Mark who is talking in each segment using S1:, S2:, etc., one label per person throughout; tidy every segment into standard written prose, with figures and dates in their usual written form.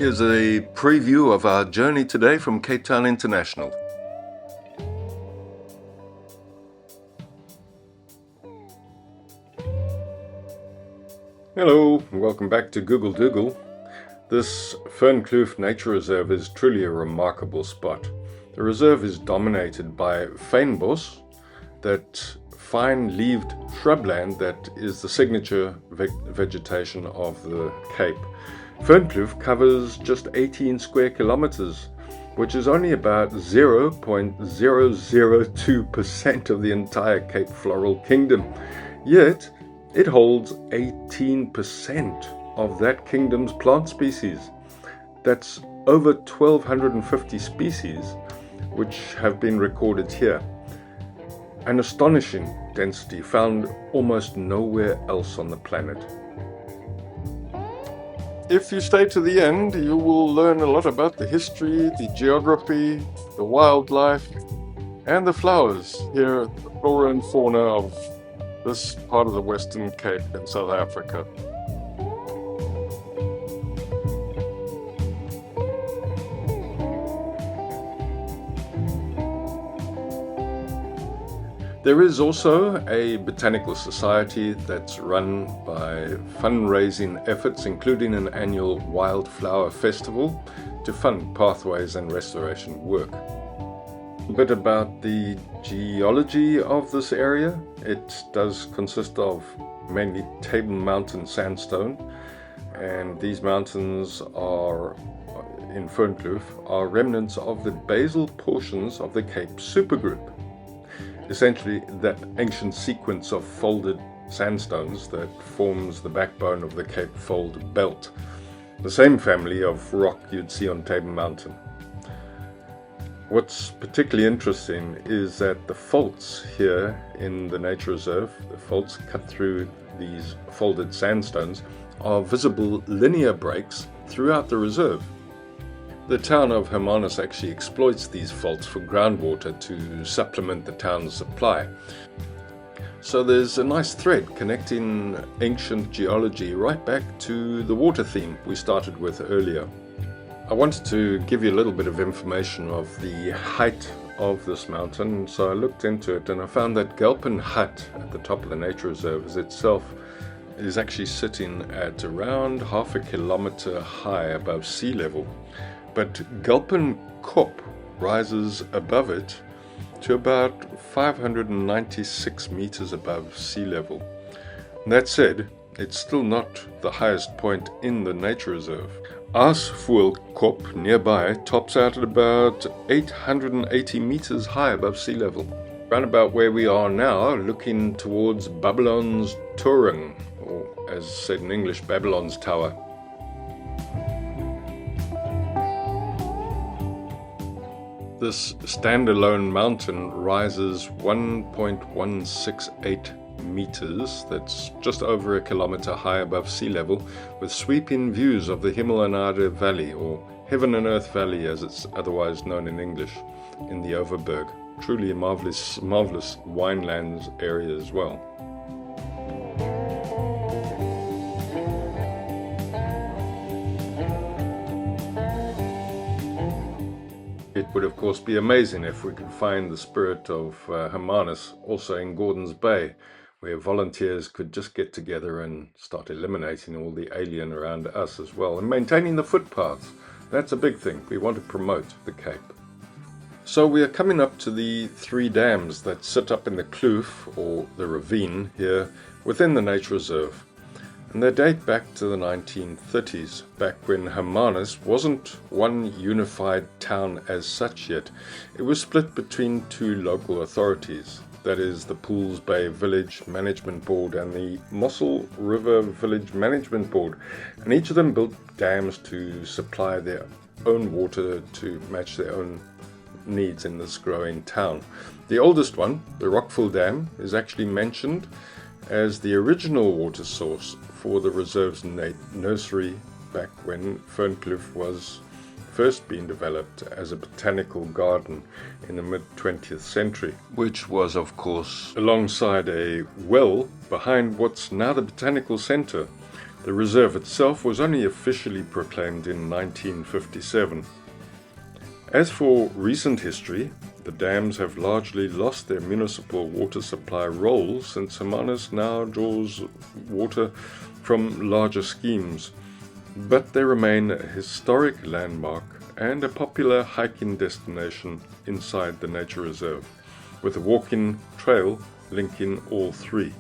S1: Here's a preview of our journey today from Cape Town International. Hello, and welcome back to Google Doogle. This Fernkloof Nature Reserve is truly a remarkable spot. The reserve is dominated by fynbos, that fine-leaved shrubland that is the signature vegetation of the Cape. Fernkloof covers just 18 square kilometres, which is only about 0.002% of the entire Cape Floral Kingdom. Yet, it holds 18% of that kingdom's plant species. That's over 1,250 species which have been recorded here. An astonishing density found almost nowhere else on the planet. If you stay to the end, you will learn a lot about the history, the geography, the wildlife, and the flowers here, the flora and fauna of this part of the Western Cape in South Africa. There is also a botanical society that's run by fundraising efforts, including an annual wildflower festival to fund pathways and restoration work. A bit about the geology of this area. It does consist of mainly Table Mountain sandstone, and these mountains are in Fernkloof are remnants of the basal portions of the Cape supergroup. Essentially that ancient sequence of folded sandstones that forms the backbone of the Cape Fold Belt, the same family of rock you'd see on Table Mountain. What's particularly interesting is that the faults here in the nature reserve, the faults cut through these folded sandstones, are visible linear breaks throughout the reserve. The town of Hermanus actually exploits these faults for groundwater to supplement the town's supply. So there's a nice thread connecting ancient geology right back to the water theme we started with earlier. I wanted to give you a little bit of information of the height of this mountain, so I looked into it and I found that Gulpen Hut at the top of the nature reserve itself is actually sitting at around half a kilometre high above sea level. But Gulpen Kop rises above it to about 596 meters above sea level. That said, it's still not the highest point in the nature reserve. Aasvoel Kop nearby tops out at about 880 meters high above sea level. Round about where we are now, looking towards Babylon's Toren, or as said in English, Babylon's Tower. This standalone mountain rises 1.168 meters, that's just over a kilometer high above sea level, with sweeping views of the Himmelanade Valley, or Heaven and Earth Valley as it's otherwise known in English, in the Overberg. Truly a marvelous winelands area as well. It would of course be amazing if we could find the spirit of Hermanus also in Gordons Bay, where volunteers could just get together and start eliminating all the alien around us as well, and maintaining the footpaths. That's a big thing. We want to promote the Cape. So we are coming up to the three dams that sit up in the kloof, or the ravine here, within the nature reserve. And they date back to the 1930s, back when Hermanus wasn't one unified town as such yet. It was split between two local authorities, that is the Pools Bay Village Management Board and the Mossel River Village Management Board, and each of them built dams to supply their own water to match their own needs in this growing town. The oldest one, the Rockville Dam, is actually mentioned as the original water source for the reserve's nursery back when Fernkloof was first being developed as a botanical garden in the mid-20th century, which was of course alongside a well behind what's now the Botanical Centre, The reserve itself was only officially proclaimed in 1957. As for recent history, the dams have largely lost their municipal water supply role since Hermanus now draws water from larger schemes, but they remain a historic landmark and a popular hiking destination inside the nature reserve, with a walk-in trail linking all three.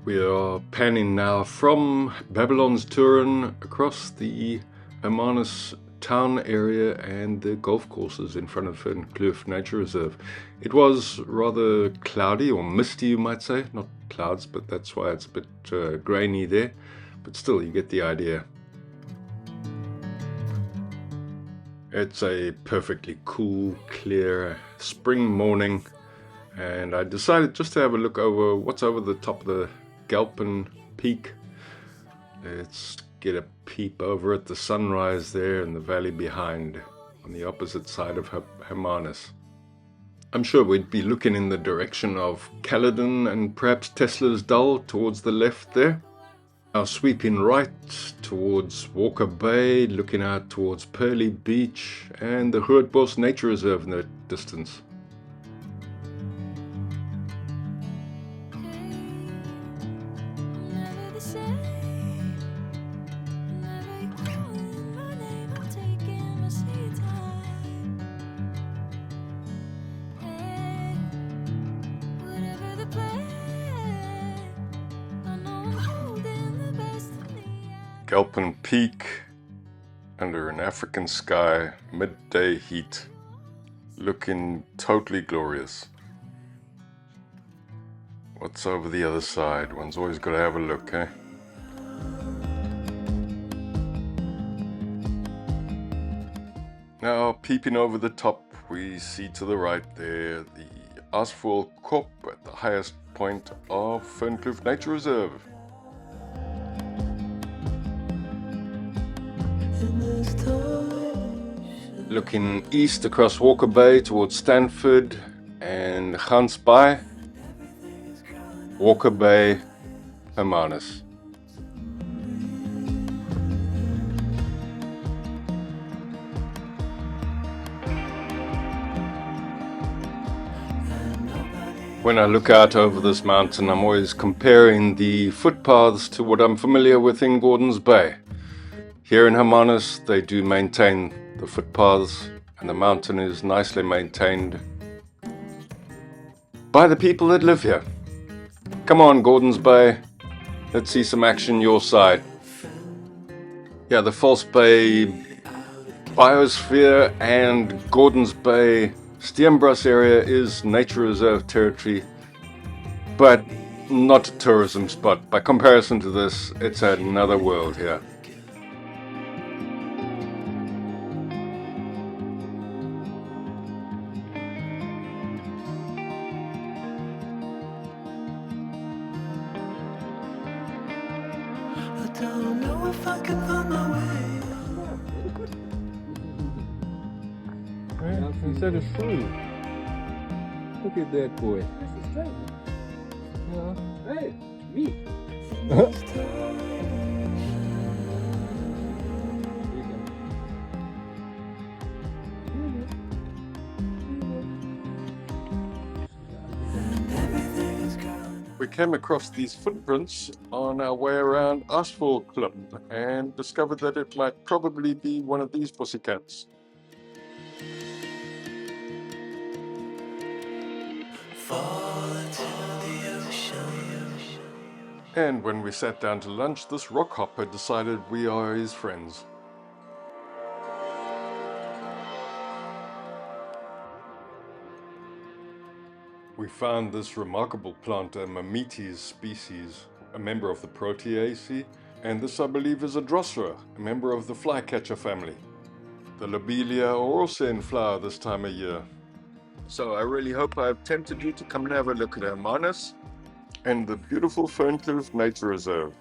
S1: We are panning now from Babylon's Turin across the Hermanus town area and the golf courses in front of Fernkloof Nature Reserve. It was rather cloudy or misty, you might say. Not clouds, but that's why it's a bit grainy there. But still, you get the idea. It's a perfectly cool, clear spring morning, and I decided just to have a look over what's over the top of the Galpen Peak. Let's get a peep over at the sunrise there in the valley behind, on the opposite side of Hermanus. I'm sure we'd be looking in the direction of Caledon and perhaps Tesla's Dull towards the left there. Now sweeping right towards Walker Bay, looking out towards Pearly Beach and the Grootbos Nature Reserve in the distance. Galpen Peak under an African sky, midday heat, looking totally glorious. What's over the other side? One's always got to have a look, eh? Now, peeping over the top, we see to the right there the Asphalt Kop at the highest point of Fernkloof Nature Reserve. Looking east across Walker Bay towards Stanford and Gans Bay, Walker Bay, Hermanus. When I look out over this mountain, I'm always comparing the footpaths to what I'm familiar with in Gordons Bay. Here in Hermanus, they do maintain the footpaths, and the mountain is nicely maintained by the people that live here. Come on, Gordons Bay, let's see some action your side. Yeah, the False Bay Biosphere and Gordons Bay Steenbras area is nature reserve territory, but not a tourism spot. By comparison to this, it's another world here.
S2: Don't know if I can find my way.
S3: Right? He said it's true. Look at that boy.
S4: This is straight.
S3: Yeah.
S4: Hey, me.
S1: We came across these footprints on our way around Asphalt Klip and discovered that it might probably be one of these pussycats. And when we sat down to lunch, this rockhopper decided we are his friends. We found this remarkable plant, a Myrmetes species, a member of the Proteaceae, and this I believe is a Drosera, a member of the flycatcher family. The lobelia are also in flower this time of year. So I really hope I've tempted you to come and have a look at Hermanus and the beautiful Fernkloof Nature Reserve.